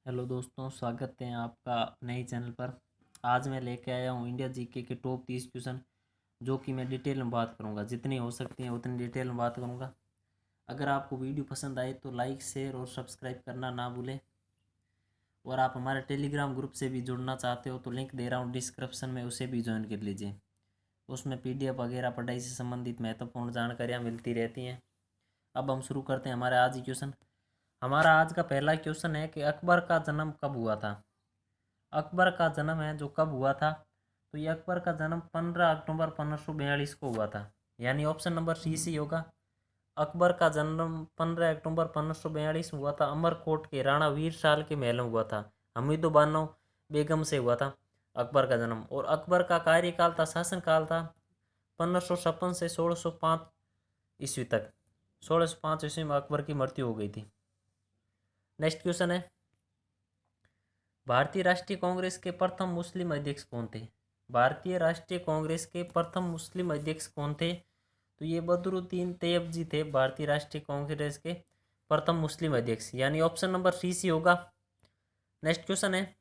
Hello दोस्तों, स्वागत है आपका नए चैनल पर। आज मैं लेके आया हूँ इंडिया जीके के टॉप 30 क्वेश्चन, जो कि मैं डिटेल में बात करूँगा। जितनी हो सकती है उतनी डिटेल में बात करूँगा। अगर आपको वीडियो पसंद आए तो लाइक, शेयर और सब्सक्राइब करना ना भूलें। और आप हमारे टेलीग्राम ग्रुप से भी जुड़ना चाहते हो तो लिंक दे रहा हूँ डिस्क्रिप्शन में, उसे भी ज्वाइन कर लीजिए। उसमें PDF वगैरह पढ़ाई से संबंधित महत्वपूर्ण जानकारियाँ मिलती रहती हैं। अब हम शुरू करते हैं हमारे आज ही क्वेश्चन। हमारा आज का पहला क्वेश्चन है कि अकबर का जन्म कब हुआ था। अकबर का जन्म है जो कब हुआ था, तो ये अकबर का जन्म 15 अक्टूबर 1542 को हुआ था। यानी ऑप्शन नंबर C होगा। अकबर का जन्म 15 अक्टूबर 1542 में हुआ था। अमरकोट के राणा वीर साल के महल में हुआ था। हमीदो बानो बेगम से हुआ था अकबर का जन्म। और अकबर का कार्यकाल था, शासनकाल था 1556 से 1605 ईस्वी तक। 1605 ईस्वी में अकबर की मृत्यु हो गई थी। नेक्स्ट क्वेश्चन है, भारतीय राष्ट्रीय कांग्रेस के प्रथम मुस्लिम अध्यक्ष कौन थे। भारतीय राष्ट्रीय कांग्रेस के प्रथम मुस्लिम अध्यक्ष कौन थे, तो ये बदरुद्दीन तैयबजी थे भारतीय राष्ट्रीय कांग्रेस के प्रथम मुस्लिम अध्यक्ष। यानी ऑप्शन नंबर C होगा। नेक्स्ट क्वेश्चन है,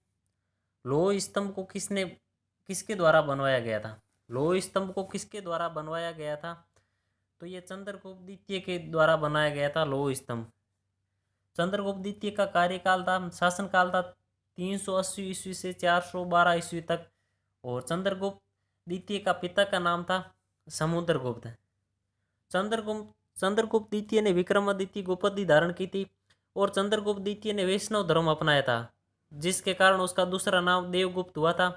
लोह स्तंभ को किसके द्वारा बनवाया गया था। लोह स्तंभ को किसके द्वारा बनवाया गया था, तो ये चंद्रगुप्त द्वितीय के द्वारा बनाया गया था लोह स्तंभ। चंद्रगुप्त द्वितीय का कार्यकाल था, शासनकाल था 380 ईस्वी से 412 ईस्वी तक। और चंद्रगुप्त द्वितीय का पिता का नाम था समुद्रगुप्त। चंद्रगुप्त चंद्रगुप्त द्वितीय ने विक्रमादित्य की उपाधि धारण की थी। और चंद्रगुप्त द्वितीय ने वैष्णव धर्म अपनाया था, जिसके कारण उसका दूसरा नाम देवगुप्त हुआ था।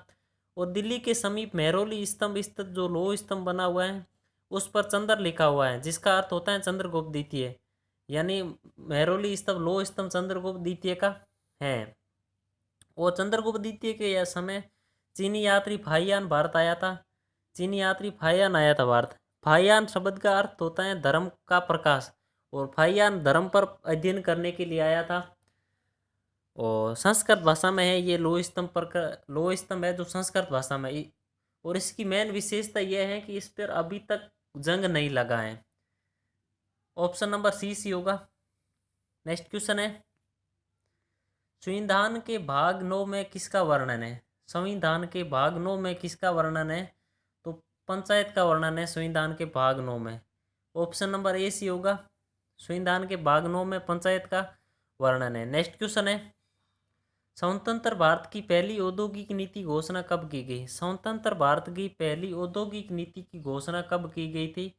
और दिल्ली के समीप मेहरौली स्तंभ स्थित जो लोह स्तंभ बना हुआ है, उस पर चंद्र लिखा हुआ है, जिसका अर्थ होता है चंद्रगुप्त द्वितीय। यानी मेहरौली स्तंभ लोह स्तंभ चंद्रगुप्त द्वितीय का है। और चंद्रगुप्त द्वितीय के यह समय चीनी यात्री फाहियान भारत आया था। चीनी यात्री फाहियान आया था भारत। फाहियान शब्द का अर्थ होता है धर्म का प्रकाश। और फाहियान धर्म पर अध्ययन करने के लिए आया था। और संस्कृत भाषा में है ये लोह स्तंभ लोह स्तंभ है जो संस्कृत भाषा में। और इसकी मेन विशेषता यह है कि इस पर अभी तक जंग नहीं लगा है। ऑप्शन नंबर C होगा। नेक्स्ट क्वेश्चन है, संविधान के भाग 9 में किसका वर्णन है। संविधान के भाग 9 में किसका वर्णन है, तो पंचायत का वर्णन है संविधान के भाग 9 में। ऑप्शन नंबर A होगा। संविधान के भाग 9 में पंचायत का वर्णन है। नेक्स्ट क्वेश्चन है, स्वतंत्र भारत की पहली औद्योगिक नीति घोषणा कब की गई। स्वतंत्र भारत की पहली औद्योगिक नीति की घोषणा कब की गई थी,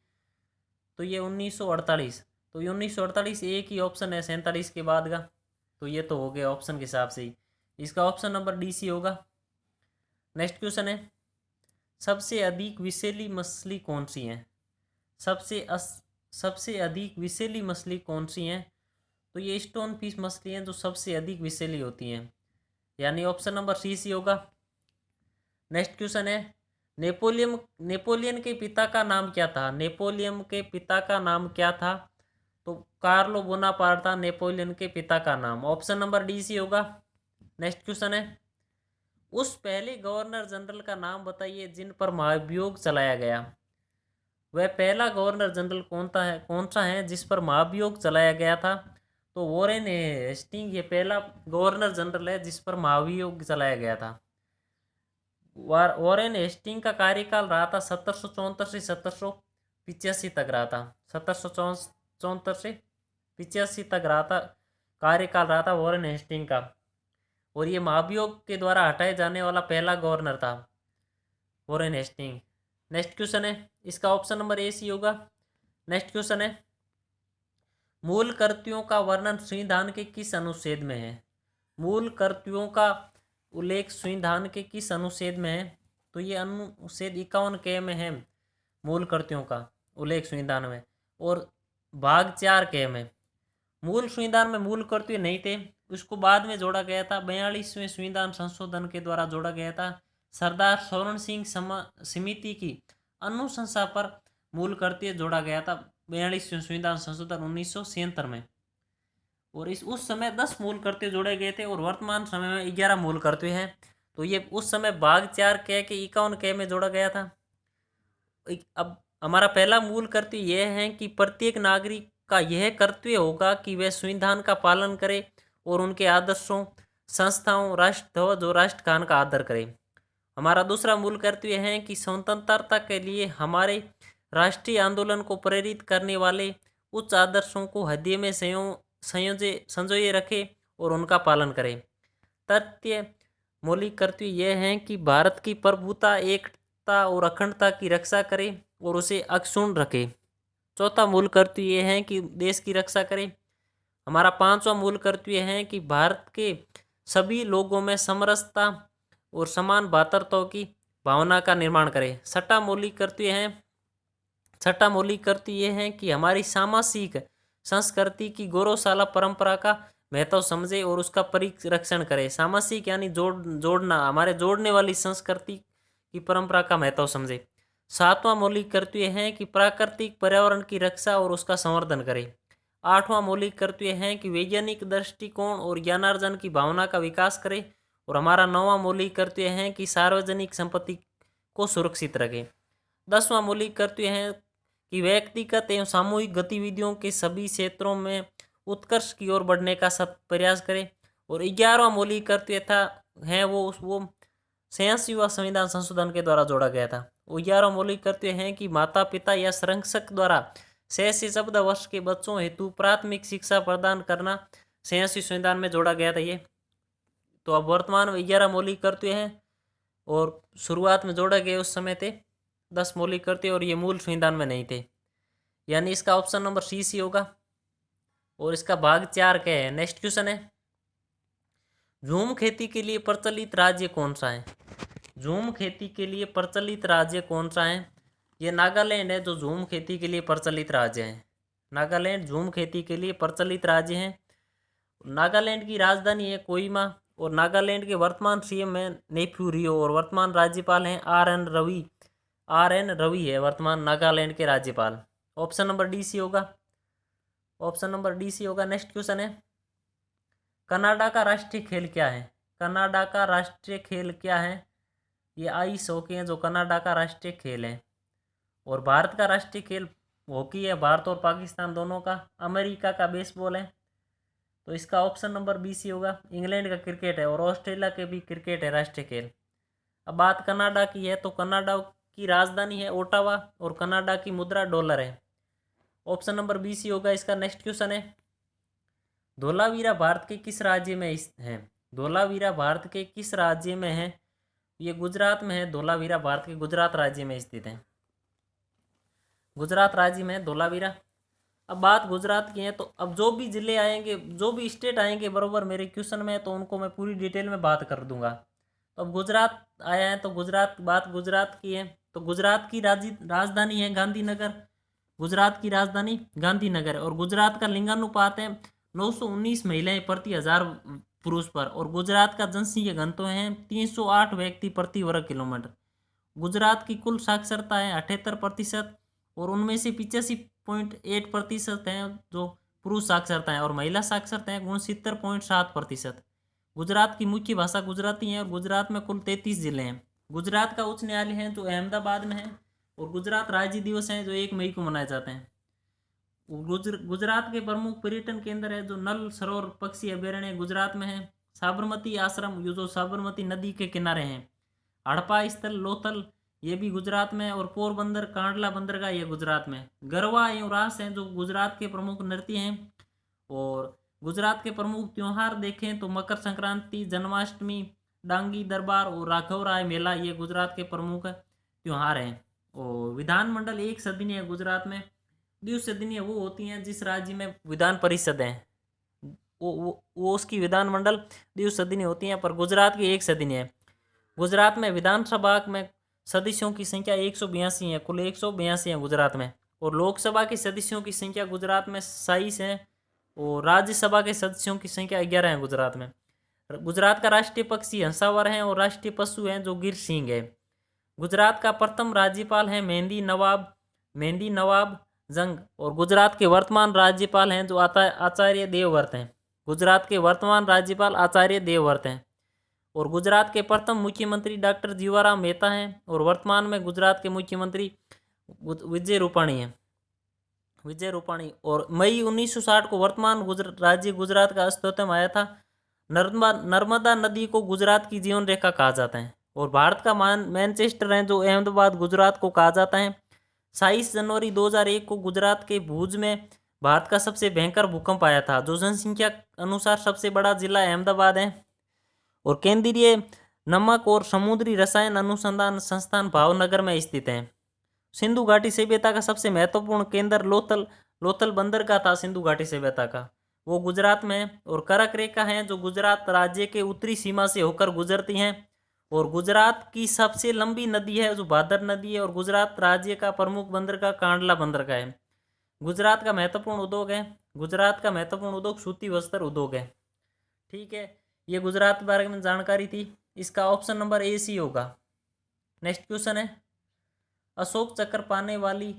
तो ये 1948। तो ये 1948 एक ही ऑप्शन है 47 के बाद का। तो ये तो हो गया ऑप्शन के हिसाब से ही। इसका ऑप्शन नंबर D होगा। नेक्स्ट क्वेश्चन है, सबसे अधिक विषैली मछली कौन सी है। सबसे अधिक विषैली मछली कौन सी है, तो ये स्टोन फिश मछली हैं जो सबसे अधिक विषैली होती हैं। यानी ऑप्शन नंबर C होगा। नेक्स्ट क्वेश्चन है, नेपोलियन के पिता का नाम क्या था। नेपोलियन के पिता का नाम क्या था, तो कार्लो बोनापार्ट था नेपोलियन के पिता का नाम। ऑप्शन नंबर D होगा। नेक्स्ट क्वेश्चन है, उस पहले गवर्नर जनरल का नाम बताइए जिन पर महाभियोग चलाया गया। वह पहला गवर्नर जनरल कौन सा है जिस पर महाभियोग चलाया गया था, तो वॉरेन हेस्टिंग ये पहला गवर्नर जनरल है जिस पर महाभियोग चलाया गया था। वॉरेन हेस्टिंग का कार्यकाल रहा था 1774 से 1785 तक रहा था। 1774 से 85 तक रहा था, कार्यकाल रहा था वॉरेन हेस्टिंग का। और ये महाभियोग के द्वारा हटाए जाने वाला पहला गवर्नर था वॉरेन हेस्टिंग। नेक्स्ट क्वेश्चन है, इसका ऑप्शन नंबर A होगा। नेक्स्ट क्वेश्चन है, मूल कर्तव्यों का वर्णन संविधान के किस अनुच्छेद में है। मूल कर्तव्यों का उल्लेख संविधान के किस अनुच्छेद में है, तो ये अनुच्छेद 51 के में है। मूल कर्तव्यों का उल्लेख संविधान में। और भाग 4 के में। मूल संविधान में मूल कर्तव्य नहीं थे, उसको बाद में जोड़ा गया था। 42वें संविधान संशोधन के द्वारा जोड़ा गया था। सरदार स्वर्ण सिंह समिति की अनुशंसा पर मूल कर्तव्य जोड़ा गया था 42वें संविधान संशोधन 1976 में। और उस समय 10 मूल कर्तव्य जोड़े गए थे और वर्तमान समय में 11 मूल कर्तव्य हैं। तो ये उस समय भाग 4 के 51 के में जोड़ा गया था। अब हमारा पहला मूल कर्तव्य यह है कि प्रत्येक नागरिक का यह कर्तव्य होगा कि वह संविधान का पालन करे और उनके आदर्शों संस्थाओं, राष्ट्रध्वज और राष्ट्रगान का आदर करें। हमारा दूसरा मूल कर्तव्य है कि स्वतंत्रता के लिए हमारे राष्ट्रीय आंदोलन को प्रेरित करने वाले उच्च आदर्शों को हृदय में संजोए रखें और उनका पालन करें। तृतीय मौलिक कर्तव्य यह है कि भारत की प्रभुता, एकता और अखंडता की रक्षा करें और उसे अक्षुण्ण रखें। चौथा मूल कर्तव्य यह है कि देश की रक्षा करें। हमारा पांचवा मूल कर्तव्य है कि भारत के सभी लोगों में समरसता और समान भ्रातृत्व की भावना का निर्माण करें। छठा मौलिक कर्तव्य यह है कि हमारी सामाजिक संस्कृति की गौरवशाला परंपरा का महत्व समझे और उसका परिरक्षण करें। सामाजिक यानी जोड़ना, हमारे जोड़ने वाली संस्कृति की परंपरा का महत्व समझे। सातवां मौलिक कर्तव्य है कि प्राकृतिक पर्यावरण की रक्षा और उसका संवर्धन करें। आठवां मौलिक कर्तव्य है कि वैज्ञानिक दृष्टिकोण और ज्ञानार्जन की भावना का विकास करें। और हमारा नौवां मौलिक कर्तव्य है कि सार्वजनिक संपत्ति को सुरक्षित रखें। 10वां मौलिक कर्तव्य है कि व्यक्तिगत एवं सामूहिक गतिविधियों के सभी क्षेत्रों में उत्कर्ष की ओर बढ़ने का सब प्रयास करें। और 11वां मौलिक कर्तव्य है वो 86वां संविधान संशोधन के द्वारा जोड़ा गया था। वो 11वां मौलिक कर्तव्य है कि माता पिता या संरक्षक द्वारा 6 से 14 वर्ष के बच्चों हेतु प्राथमिक शिक्षा प्रदान करना 86वें संविधान में जोड़ा गया था ये। तो अब वर्तमान में 11 मौलिक कर्तव्य हैं और शुरुआत में जोड़ा गया उस समय थे 10 मौलिक कर्तव्य और ये मूल संविधान में नहीं थे। यानी इसका ऑप्शन नंबर सी होगा। और इसका भाग 4 क्या है? नेक्स्ट क्वेश्चन है, झूम खेती के लिए प्रचलित राज्य कौन सा है? झूम खेती के लिए प्रचलित राज्य कौन सा है? ये नागालैंड है जो झूम खेती के लिए प्रचलित राज्य है। नागालैंड झूम खेती के लिए प्रचलित राज्य है। नागालैंड की राजधानी है कोहिमा और नागालैंड के वर्तमान सीएम है नेफ्यू रियो और वर्तमान राज्यपाल हैं आर एन रवि है वर्तमान नागालैंड के राज्यपाल। ऑप्शन नंबर डी सी होगा। ऑप्शन नंबर डी सी होगा। नेक्स्ट क्वेश्चन है, कनाडा का राष्ट्रीय खेल क्या है? कनाडा का राष्ट्रीय खेल क्या है? ये आइस हॉकी है जो कनाडा का राष्ट्रीय खेल है। और भारत का राष्ट्रीय खेल हॉकी है, भारत और पाकिस्तान दोनों का। अमेरिका का बेसबॉल है। तो इसका ऑप्शन नंबर बी सी होगा। इंग्लैंड का क्रिकेट है और ऑस्ट्रेलिया के भी क्रिकेट है राष्ट्रीय खेल। अब बात कनाडा की है तो कनाडा की राजधानी है ओटावा और कनाडा की मुद्रा डॉलर है। ऑप्शन नंबर बी सी होगा इसका। नेक्स्ट क्वेश्चन है, धोलावीरा भारत के किस राज्य में है? धोलावीरा भारत के किस राज्य में है? ये गुजरात में है। धोलावीरा भारत के गुजरात राज्य में स्थित है। गुजरात राज्य में है धोलावीरा। अब बात गुजरात की है तो अब जो भी जिले आएंगे, जो भी स्टेट आएंगे बरोबर मेरे क्वेश्चन में, तो उनको मैं पूरी डिटेल में बात कर दूंगा। तो अब गुजरात आया है तो गुजरात की है तो गुजरात की राजधानी है गांधीनगर। गुजरात की राजधानी गांधीनगर है और गुजरात का लिंगानुपात है 919 महिलाएं प्रति 1000 पुरुष पर और गुजरात का जनसंख्या घनत्व है 308 व्यक्ति प्रति वर्ग किलोमीटर। गुजरात की कुल साक्षरता है 78% और उनमें से 85.8% हैं जो पुरुष साक्षरता है और महिला साक्षरता है 69.7%। गुजरात की मुख्य भाषा गुजराती है और गुजरात में कुल 33 जिले हैं। गुजरात का उच्च न्यायालय है जो अहमदाबाद में है और गुजरात राज्य दिवस है जो 1 मई को मनाए जाते हैं। गुजरात के प्रमुख पर्यटन केंद्र है जो नल सरोवर पक्षी अभ्यारण्य गुजरात में है। साबरमती आश्रम जो साबरमती नदी के किनारे हैं। हड़प्पा स्थल लोथल ये भी गुजरात में, और पोरबंदर कांडला बंदरगाह ये गुजरात में। गरबा एवं रास हैं जो गुजरात के प्रमुख नृत्य हैं। और गुजरात के प्रमुख त्योहार देखें तो मकर संक्रांति, जन्माष्टमी, डांगी दरबार और राघव राय मेला ये गुजरात के प्रमुख त्योहार हैं। और विधानमंडल एक सदनीय है गुजरात में। द्विसदनीय वो होती हैं जिस राज्य में विधान परिषद है, वो उसकी विधानमंडल द्विसदनीय होती हैं, पर गुजरात की एक सदनीय है। गुजरात में विधानसभा में सदस्यों की संख्या 182 है, कुल 182 है गुजरात में। और लोकसभा के सदस्यों की संख्या गुजरात में 27 है और राज्यसभा के सदस्यों की संख्या 11 है गुजरात में। गुजरात का राष्ट्रीय पक्षी हंसावर है और राष्ट्रीय पशु है जो गिर सिंह है। गुजरात का प्रथम राज्यपाल है मेहंदी नवाब जंग और गुजरात के वर्तमान राज्यपाल हैं जो आचार्य देवव्रत हैं। गुजरात के वर्तमान राज्यपाल आचार्य देवव्रत हैं। और गुजरात के प्रथम मुख्यमंत्री डॉक्टर जीवाराम मेहता हैं और वर्तमान में गुजरात के मुख्यमंत्री विजय रूपाणी हैं। और मई 1960 को वर्तमान राज्य गुजरात का अस्तित्व में आया था। नर्मदा नदी को गुजरात की जीवन रेखा कहा जाता है। और भारत का मैनचेस्टर है जो अहमदाबाद गुजरात को कहा जाता है। 22 जनवरी 2001 को गुजरात के भुज में भारत का सबसे भयंकर भूकंप आया था, जो जनसंख्या अनुसार सबसे बड़ा जिला अहमदाबाद है। और केंद्रीय नमक और समुद्री रसायन अनुसंधान संस्थान भावनगर में स्थित है। सिंधु घाटी सभ्यता का सबसे महत्वपूर्ण केंद्र लोथल बंदर का था। सिंधु घाटी सभ्यता का वो गुजरात में है। और कर्क रेखा है जो गुजरात राज्य के उत्तरी सीमा से होकर गुजरती हैं। और गुजरात की सबसे लंबी नदी है जो भादर नदी है। और गुजरात राज्य का प्रमुख बंदरगाह कांडला बंदरगाह है। गुजरात का महत्वपूर्ण उद्योग सूती वस्त्र उद्योग है। ठीक है, ये गुजरात के बारे में जानकारी थी। इसका ऑप्शन नंबर ए सी होगा। नेक्स्ट क्वेश्चन है, अशोक चक्र पाने वाली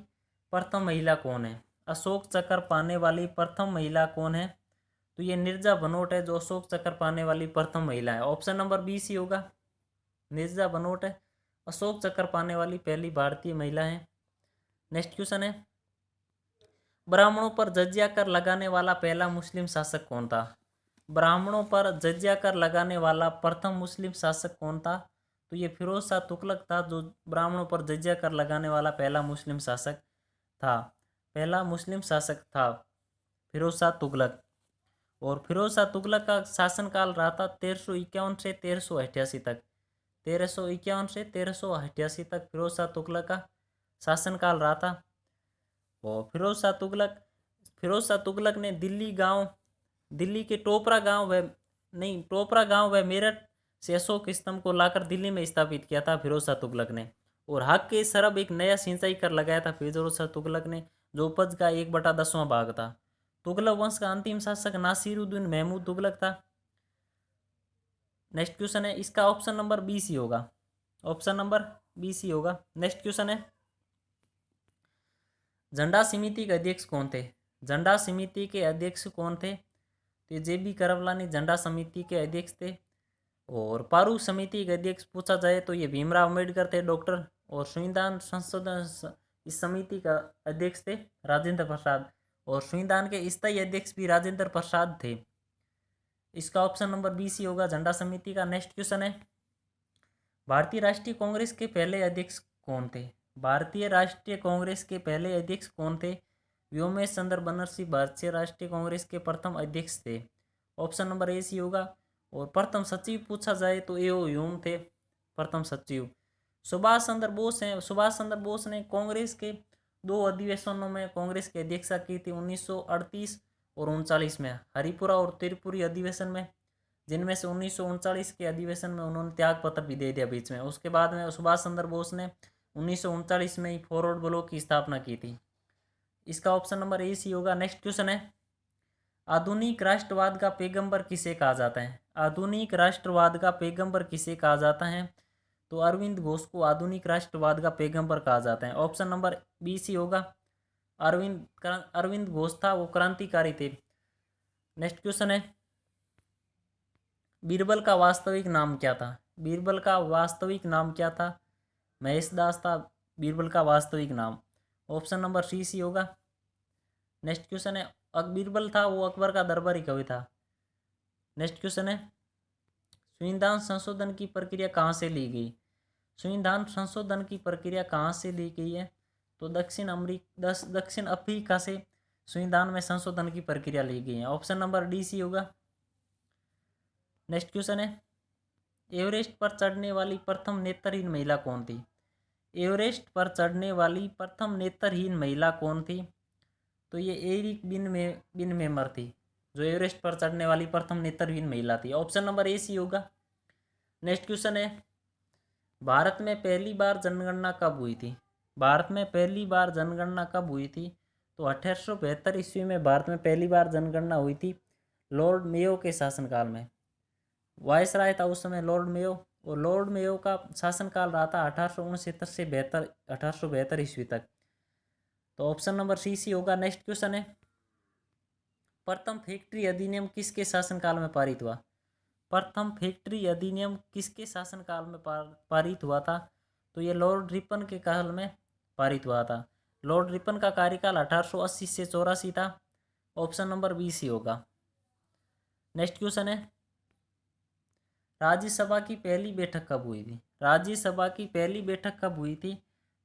प्रथम महिला कौन है? अशोक चक्र पाने वाली प्रथम महिला कौन है? तो ये नीरजा भनोट है जो अशोक चक्र पाने वाली प्रथम महिला है। ऑप्शन नंबर बी सी होगा। नीरजा भनोट है अशोक चक्र पाने वाली पहली भारतीय महिला है। नेक्स्ट क्वेश्चन है, ब्राह्मणों पर जजिया कर लगाने वाला पहला मुस्लिम शासक कौन था? ब्राह्मणों पर जजिया कर लगाने वाला प्रथम मुस्लिम शासक कौन था? तो ये फिरोज शाह तुगलक था जो ब्राह्मणों पर जजिया कर लगाने वाला पहला मुस्लिम शासक था फिरोज शाह तुगलक। और फिरोज शाह तुगलक का शासनकाल रहा था 1351 से 1388 तक। 1351 से 1388 तक फिरोज शाह तुगलक का शासनकाल रहा था। और फिरोज शाह तुगलक ने दिल्ली के टोपरा गांव व मेरठ से अशोक स्तंभ को लाकर दिल्ली में स्थापित किया था फिरोज शाह तुगलक ने। और हक के सरब एक नया सिंचाई कर लगाया था फिरोज शाह तुगलक ने, जो उपज का 1/10वां भाग था। तुगलक वंश का अंतिम शासक नासिरुद्दीन महमूद तुगलक था। नेक्स्ट क्वेश्चन है, इसका ऑप्शन नंबर बी सी होगा। ऑप्शन नंबर बी सी होगा। नेक्स्ट क्वेश्चन है, झंडा समिति के अध्यक्ष कौन थे? झंडा समिति के अध्यक्ष कौन थे? तो जे बी करवलानी झंडा समिति के अध्यक्ष थे। और पारू समिति के अध्यक्ष पूछा जाए तो ये भीमराव अम्बेडकर थे डॉक्टर। और संविधान संशोधन इस समिति का अध्यक्ष थे राजेंद्र प्रसाद। और संविधान के स्थायी अध्यक्ष भी राजेंद्र प्रसाद थे। इसका ऑप्शन नंबर बी सी होगा झंडा समिति का। नेक्स्ट क्वेश्चन है, भारतीय राष्ट्रीय कांग्रेस के पहले अध्यक्ष कौन थे? भारतीय राष्ट्रीय कांग्रेस के पहले अध्यक्ष कौन थे? व्योमेश चंद्र बनर्जी भारतीय राष्ट्रीय कांग्रेस के प्रथम अध्यक्ष थे। ऑप्शन नंबर ए सी होगा। और प्रथम सचिव पूछा जाए तो ए ओ ह्यूम थे प्रथम सचिव। सुभाष चंद्र बोस हैं। सुभाष चंद्र बोस ने कांग्रेस के 2 अधिवेशनों में कांग्रेस की अध्यक्षता की थी, 1938 और 39 में, हरिपुरा और त्रिपुरी अधिवेशन में, जिनमें से 1939 के अधिवेशन में उन्होंने त्याग पत्र भी दे दिया बीच में। उसके बाद में सुभाष चंद्र बोस ने 1939 में ही फॉरवर्ड ब्लॉक की स्थापना की थी। इसका ऑप्शन नंबर ए सी होगा। नेक्स्ट क्वेश्चन है, आधुनिक राष्ट्रवाद का पैगंबर किसे कहा जाता है? आधुनिक राष्ट्रवाद का पैगंबर किसे कहा जाता है? तो अरविंद घोष को आधुनिक राष्ट्रवाद का पैगंबर कहा जाता है। ऑप्शन नंबर बी सी होगा। अरविंद घोष था, वो क्रांतिकारी थे। नेक्स्ट क्वेश्चन है, बीरबल का वास्तविक नाम क्या था? बीरबल का वास्तविक नाम क्या था? महेश दास था बीरबल का वास्तविक नाम। ऑप्शन नंबर सी सी होगा। नेक्स्ट क्वेश्चन है, बीरबल था वो अकबर का दरबारी कवि था। नेक्स्ट क्वेश्चन है, संविधान संशोधन की प्रक्रिया कहाँ से ली गई? संविधान संशोधन की प्रक्रिया कहाँ से ली गई है? तो दक्षिण अफ्रीका से संविधान में संशोधन की प्रक्रिया ली गई है। ऑप्शन नंबर डी सी होगा। नेक्स्ट क्वेश्चन है, एवरेस्ट पर चढ़ने वाली प्रथम नेत्रहीन महिला कौन थी? एवरेस्ट पर चढ़ने वाली प्रथम नेत्रहीन महिला कौन थी? तो ये एरिक बिन मेमर थी, जो एवरेस्ट पर चढ़ने वाली प्रथम नेत्रहीन महिला थी। ऑप्शन नंबर ए सी होगा। नेक्स्ट क्वेश्चन है, भारत में पहली बार जनगणना कब हुई थी? भारत में पहली बार जनगणना कब हुई थी? तो 1872 ईस्वी में भारत में पहली बार जनगणना हुई थी, लॉर्ड मेयो के शासनकाल में। वायसराय था उस समय लॉर्ड मेयो। और लॉर्ड मेयो का शासनकाल रहा था 1869 से 1872 ईस्वी तक। तो ऑप्शन नंबर सी सी होगा। नेक्स्ट क्वेश्चन है, प्रथम फैक्ट्री अधिनियम किसके शासनकाल में पारित हुआ? प्रथम फैक्ट्री अधिनियम किसके शासनकाल में पारित हुआ था? तो ये लॉर्ड रिपन के काल में पारित हुआ था। लॉर्ड रिपन का कार्यकाल 1880 से 84 था। ऑप्शन नंबर बी सी होगा। नेक्स्ट क्वेश्चन है, राज्यसभा की पहली बैठक कब हुई थी? राज्यसभा की पहली बैठक कब हुई थी?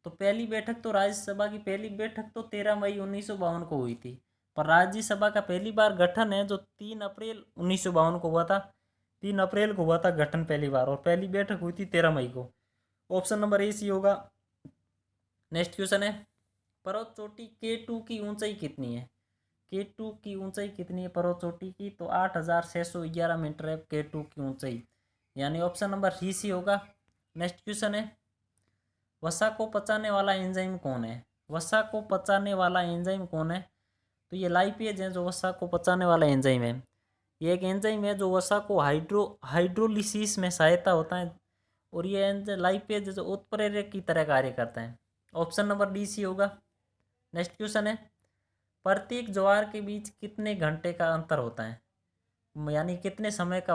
तो पहली बैठक तो राज्यसभा की पहली बैठक तो 13 मई 1952 को हुई थी। पर राज्यसभा का पहली बार गठन है जो 3 अप्रैल 1952 को हुआ था। 3 अप्रैल को हुआ था गठन पहली बार, और पहली बैठक हुई थी 13 मई को। ऑप्शन नंबर ए सी होगा। नेक्स्ट क्वेश्चन है, पर्वत चोटी K2 की ऊंचाई कितनी है? K2 की ऊंचाई कितनी है पर्वत चोटी की? तो 8611 मीटर है K2 की ऊंचाई, यानी ऑप्शन नंबर सी सी होगा। नेक्स्ट क्वेश्चन है, वसा को पचाने वाला एंजाइम कौन है? वसा को पचाने वाला एंजाइम कौन है? तो ये लाइपेज है जो वसा को पचाने वाला एंजाइम है। ये एक एंजाइम है जो वसा को हाइड्रोलिसिस में सहायता होता है, और ये एंजाइम लाइपेज जो उत्प्रेरक की तरह कार्य करता है। ऑप्शन नंबर डी सी होगा। नेक्स्ट क्वेश्चन है, प्रत्येक ज्वार के बीच कितने घंटे का अंतर होता है? यानी कितने समय का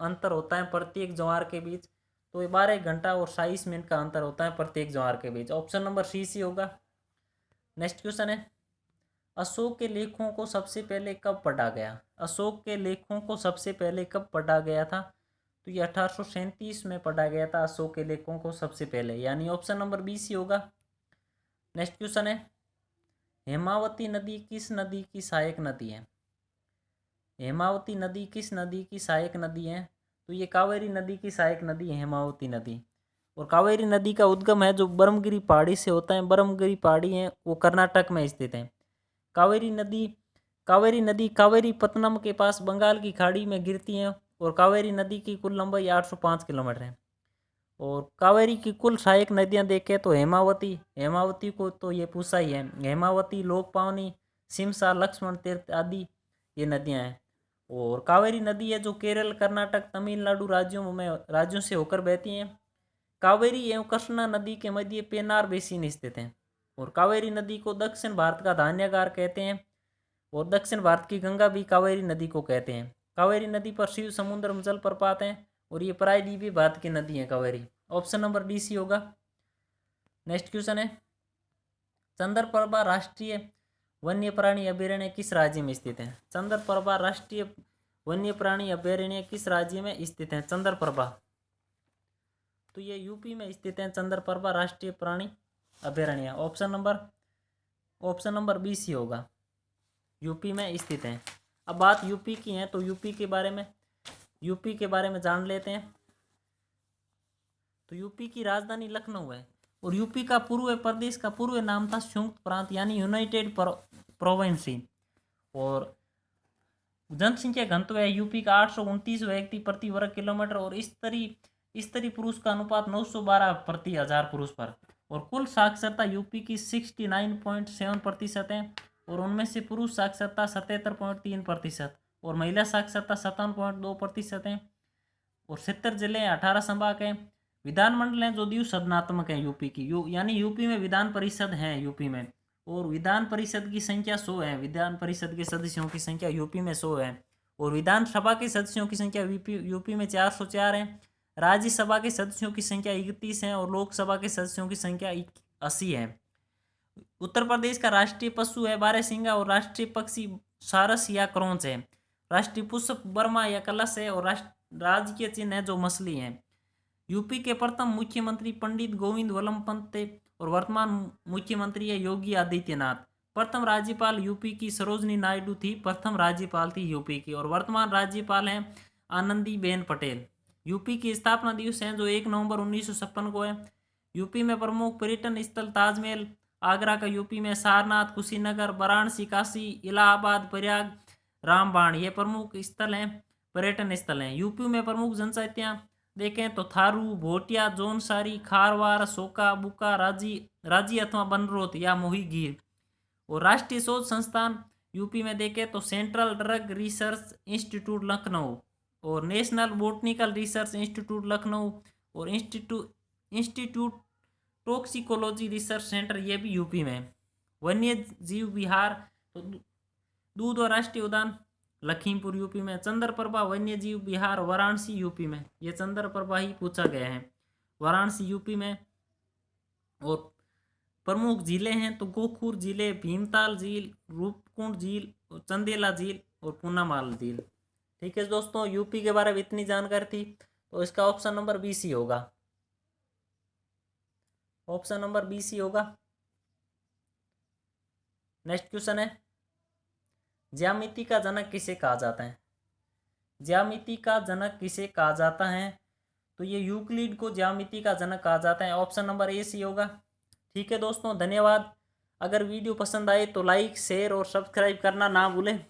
अंतर होता है प्रत्येक ज्वार के बीच? तो ये 12 घंटा और 27 मिनट का अंतर होता है प्रत्येक ज्वार के बीच। ऑप्शन नंबर सी सी होगा। नेक्स्ट क्वेश्चन है, अशोक के लेखों को सबसे पहले कब पढ़ा गया? अशोक के लेखों को सबसे पहले कब पढ़ा गया था? तो ये 1837 में पढ़ा गया था अशोक के लेखों को सबसे पहले, यानी ऑप्शन नंबर बी सी होगा। नेक्स्ट क्वेश्चन है, हेमावती नदी किस नदी की सहायक नदी है? हेमावती नदी किस नदी की सहायक नदी है? तो ये कावेरी नदी की सहायक नदी है हेमावती नदी। और कावेरी नदी का उद्गम है जो ब्रह्मगिरी पहाड़ी से होता है। ब्रह्मगिरी पहाड़ी है वो कर्नाटक में स्थित है। कावेरी नदी कावेरीपत्तनम के पास बंगाल की खाड़ी में गिरती है, और कावेरी नदी की कुल लंबाई 805 किलोमीटर है। और कावेरी की कुल सहायक नदियां देखें तो हेमावती को तो ये पूछा ही है। हेमावती, लोकपावनी, सिमसा, लक्ष्मण तीर्थ आदि ये नदियां हैं। और कावेरी नदी है जो केरल, कर्नाटक, तमिलनाडु राज्यों से होकर बहती हैं। कावेरी एवं कृष्णा नदी के मध्य पेनार बेसिन स्थित है। और कावेरी नदी को दक्षिण भारत का धान्यागार कहते हैं, और दक्षिण भारत की गंगा भी कावेरी नदी को कहते हैं। कावेरी नदी पर शिव समुद्र जलप्रपात हैं, और ये प्रायद्वीपीय भारत की नदी है Kaveri. Option number D C होगा। नेक्स्ट क्वेश्चन है, चंद्रप्रभा राष्ट्रीय वन्य प्राणी अभयारण्य किस राज्य में स्थित है? चंद्रप्रभा राष्ट्रीय वन्य प्राणी अभयारण्य किस राज्य में स्थित है? चंद्रप्रभा, तो ये यूपी में स्थित है चंद्रप्रभा राष्ट्रीय प्राणी अभयारण्य। ऑप्शन नंबर बी सी होगा, यूपी में स्थित है। अब बात यूपी की है तो यूपी के बारे में जान लेते हैं। तो यूपी की राजधानी लखनऊ है, और यूपी का पूर्व प्रदेश का पूर्व नाम था संयुक्त प्रांत, यानी यूनाइटेड प्रोविंसी। और जनसंख्या घनत्व है यूपी का 829 व्यक्ति प्रति वर्ग किलोमीटर, और स्त्री पुरुष का अनुपात 912 प्रति 1000 पुरुष पर। और कुल साक्षरता यूपी की 69.7% है, और उनमें से पुरुष साक्षरता 77.3% और महिला साक्षरता 57.2% है। और 70 जिले 18 संभाग हैं। विधानमंडल हैं जो द्विसदनात्मक है यूपी की, यानी यूपी में विधान परिषद है यूपी में, और विधान परिषद की संख्या 100 है। विधान परिषद के सदस्यों की संख्या यूपी में 100 है। और विधानसभा के सदस्यों की संख्या यूपी में 404 है। राज्यसभा के सदस्यों की संख्या 31 है, और लोकसभा के सदस्यों की संख्या 80 है। उत्तर प्रदेश का राष्ट्रीय पशु है बारहसिंगा, और राष्ट्रीय पक्षी सारस या क्रौंच है। राष्ट्रीय पुष्प बर्मा या कलश है, और राजकीय चिन्ह है जो मछली है। यूपी के प्रथम मुख्यमंत्री पंडित गोविंद वल्लभ पंत थे, और वर्तमान मुख्यमंत्री है योगी आदित्यनाथ। प्रथम राज्यपाल यूपी की सरोजनी नायडू थी, प्रथम राज्यपाल थी यूपी की, और वर्तमान राज्यपाल हैं आनंदीबेन पटेल। यूपी की स्थापना दिवस है जो 1 नवंबर 1956 को है। यूपी में प्रमुख पर्यटन स्थल ताजमहल आगरा का, यूपी में सारनाथ, कुशीनगर, वाराणसी, काशी, इलाहाबाद, प्रयाग, रामबाण ये प्रमुख स्थल हैं, पर्यटन स्थल हैं। यूपी में प्रमुख जनजातियां देखें तो थारू, भोटिया, जौनसारी, खारवार, सोका, बुका, राजी अथवा बनरोत या मोही गिर। और राष्ट्रीय शोध संस्थान यूपी में देखें तो central drug research institute Lucknow, और national botanical research institute Lucknow, और इंस्टीट्यूट टॉक्सिकोलॉजी रिसर्च सेंटर ये भी यूपी में। वन्य जीव विहार तो दूध और राष्ट्रीय उद्यान लखीमपुर यूपी में। चंद्रप्रभा वन्य जीव विहार वाराणसी यूपी में। ये चंद्रप्रभा ही पूछा गया है, वाराणसी यूपी में। और प्रमुख झीलें हैं तो गोखुर झीले, भीमताल झील, रूपकुंड झील, चंदेला झील और पूनामाल झील। ठीक है दोस्तों, यूपी के बारे में इतनी जानकारी थी। तो इसका ऑप्शन नंबर बी सी होगा। ऑप्शन नंबर बी सी होगा। नेक्स्ट क्वेश्चन है, ज्यामिति का जनक किसे कहा जाता है? ज्यामिति का जनक किसे कहा जाता है? तो ये यूक्लिड को ज्यामिति का जनक कहा जाता है। ऑप्शन नंबर ए सी होगा। ठीक है दोस्तों, धन्यवाद। अगर वीडियो पसंद आए तो लाइक, शेयर और सब्सक्राइब करना ना भूलें।